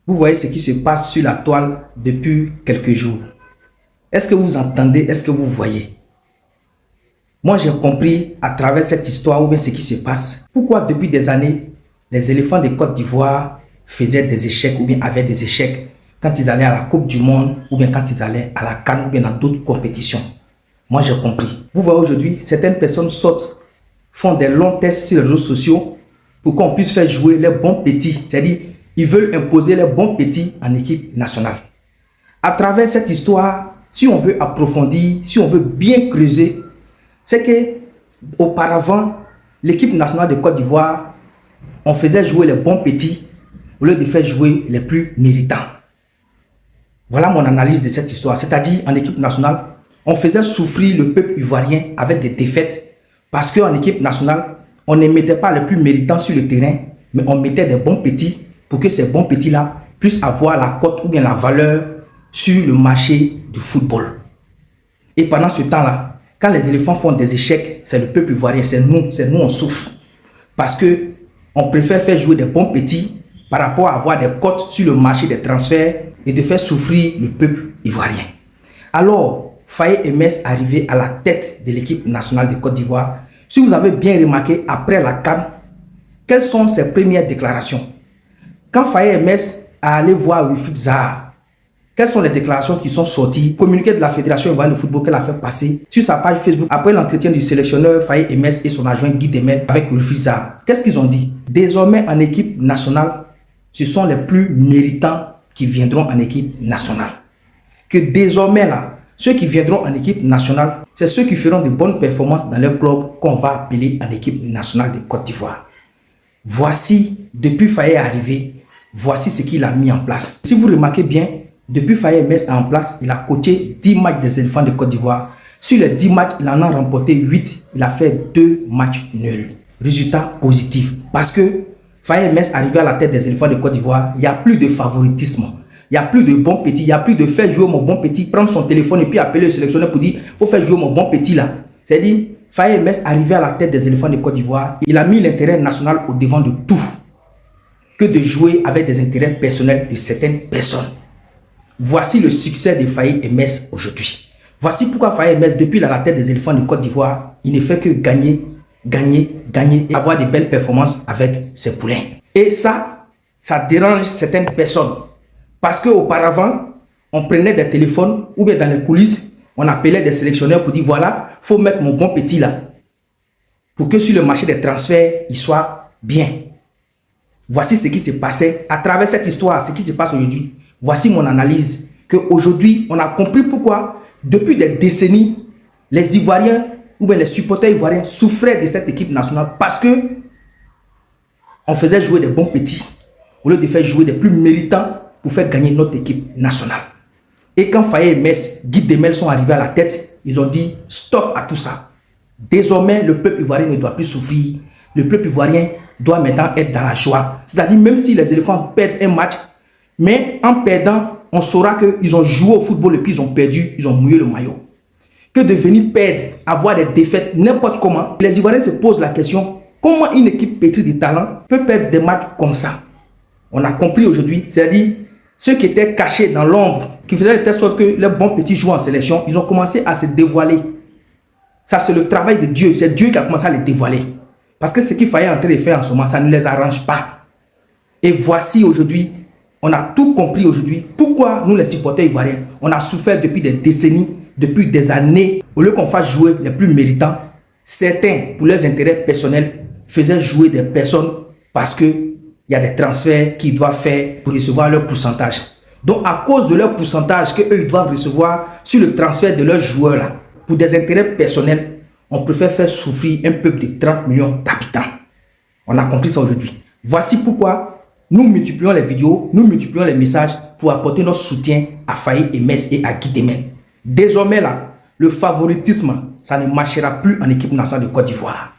Vous voyez ce qui se passe sur la toile depuis quelques jours. Est-ce que vous entendez? Est-ce que vous voyez? Moi, j'ai compris à travers cette histoire ou bien ce qui se passe. Pourquoi depuis des années, les éléphants de Côte d'Ivoire faisaient des échecs ou bien avaient des échecs quand ils allaient à la Coupe du Monde ou bien quand ils allaient à la CAN ou bien dans d'autres compétitions. Moi, j'ai compris. Vous voyez aujourd'hui, certaines personnes sortent, font des longs tests sur les réseaux sociaux pour qu'on puisse faire jouer les bons petits. C'est-à-dire, ils veulent imposer les bons petits en équipe nationale. À travers cette histoire, si on veut approfondir, si on veut bien creuser, c'est que auparavant, l'équipe nationale de Côte d'Ivoire, on faisait jouer les bons petits au lieu de faire jouer les plus méritants. Voilà mon analyse de cette histoire. C'est-à-dire, en équipe nationale, on faisait souffrir le peuple ivoirien avec des défaites parce qu'en équipe nationale, on ne mettait pas les plus méritants sur le terrain, mais on mettait des bons petits pour que ces bons petits-là puissent avoir la cote ou bien la valeur sur le marché du football. Et pendant ce temps-là, quand les éléphants font des échecs, c'est le peuple ivoirien, c'est nous on souffre. Parce qu'on préfère faire jouer des bons petits par rapport à avoir des cotes sur le marché des transferts et de faire souffrir le peuple ivoirien. Alors, Faye Hermès arrivé à la tête de l'équipe nationale de Côte d'Ivoire. Si vous avez bien remarqué, après la CAN, quelles sont ses premières déclarations? Quand Faye Hermès a allé voir Wilfried Zaha, quelles sont les déclarations qui sont sorties? Communiqué de la Fédération ivoirienne de football qu'elle a fait passer sur sa page Facebook après l'entretien du sélectionneur Faye Hermès et son adjoint Guy Demel avec Wilfried Zaha. Qu'est-ce qu'ils ont dit? Désormais en équipe nationale, ce sont les plus méritants qui viendront en équipe nationale. Que désormais là, ceux qui viendront en équipe nationale, c'est ceux qui feront de bonnes performances dans leur club qu'on va appeler en équipe nationale de Côte d'Ivoire. Voici, depuis Faye est arrivé, voici ce qu'il a mis en place. Si vous remarquez bien, depuis Faye Hermès en place, il a coaché 10 matchs des éléphants de Côte d'Ivoire. Sur les 10 matchs, il en a remporté 8. Il a fait 2 matchs nuls. Résultat positif. Parce que Faye Hermès arrivé à la tête des éléphants de Côte d'Ivoire, il n'y a plus de favoritisme. Il n'y a plus de bons petits. Il n'y a plus de faire jouer mon bon petit, prendre son téléphone et puis appeler le sélectionneur pour dire il faut faire jouer mon bon petit là. C'est-à-dire, Faye Hermès arrivé à la tête des éléphants de Côte d'Ivoire, il a mis l'intérêt national au devant de tout. Que de jouer avec des intérêts personnels de certaines personnes. Voici le succès de Faye Hermès aujourd'hui. Voici pourquoi Faye Hermès, depuis la tête des éléphants de Côte d'Ivoire, il ne fait que gagner, gagner, gagner et avoir de belles performances avec ses poulains. Et ça dérange certaines personnes. Parce qu'auparavant, on prenait des téléphones ou bien dans les coulisses, on appelait des sélectionneurs pour dire voilà, il faut mettre mon bon petit là. Pour que sur le marché des transferts, il soit bien. Voici ce qui s'est passé à travers cette histoire, ce qui se passe aujourd'hui. Voici mon analyse, qu'aujourd'hui, on a compris pourquoi, depuis des décennies, les Ivoiriens ou bien les supporters ivoiriens souffraient de cette équipe nationale parce que on faisait jouer des bons petits au lieu de faire jouer des plus méritants pour faire gagner notre équipe nationale. Et quand Faye Hermès, Guy Demel sont arrivés à la tête, ils ont dit stop à tout ça. Désormais, le peuple ivoirien ne doit plus souffrir. Le peuple ivoirien doit maintenant être dans la joie. C'est-à-dire, même si les éléphants perdent un match, mais en perdant, on saura qu'ils ont joué au football et puis ils ont perdu, ils ont mouillé le maillot. Que de venir perdre, avoir des défaites n'importe comment. Les Ivoiriens se posent la question, comment une équipe pétrie de talent peut perdre des matchs comme ça? On a compris aujourd'hui, c'est-à-dire ceux qui étaient cachés dans l'ombre, qui faisaient de telle sorte que les bons petits jouent en sélection, ils ont commencé à se dévoiler. Ça, c'est le travail de Dieu. C'est Dieu qui a commencé à les dévoiler. Parce que ce qu'il fallait en train de faire en ce moment, ça ne les arrange pas. Et voici aujourd'hui, on a tout compris aujourd'hui. Pourquoi nous, les supporters ivoiriens, on a souffert depuis des décennies, depuis des années. Au lieu qu'on fasse jouer les plus méritants, certains, pour leurs intérêts personnels, faisaient jouer des personnes parce qu'il y a des transferts qu'ils doivent faire pour recevoir leur pourcentage. Donc, à cause de leur pourcentage qu'eux, ils doivent recevoir sur le transfert de leurs joueurs, là, pour des intérêts personnels, on préfère faire souffrir un peuple de 30 millions d'habitants. On a compris ça aujourd'hui. Voici pourquoi nous multiplions les vidéos, nous multiplions les messages pour apporter notre soutien à Faye Hermès et à Guy Demel. Désormais, là, le favoritisme, ça ne marchera plus en équipe nationale de Côte d'Ivoire.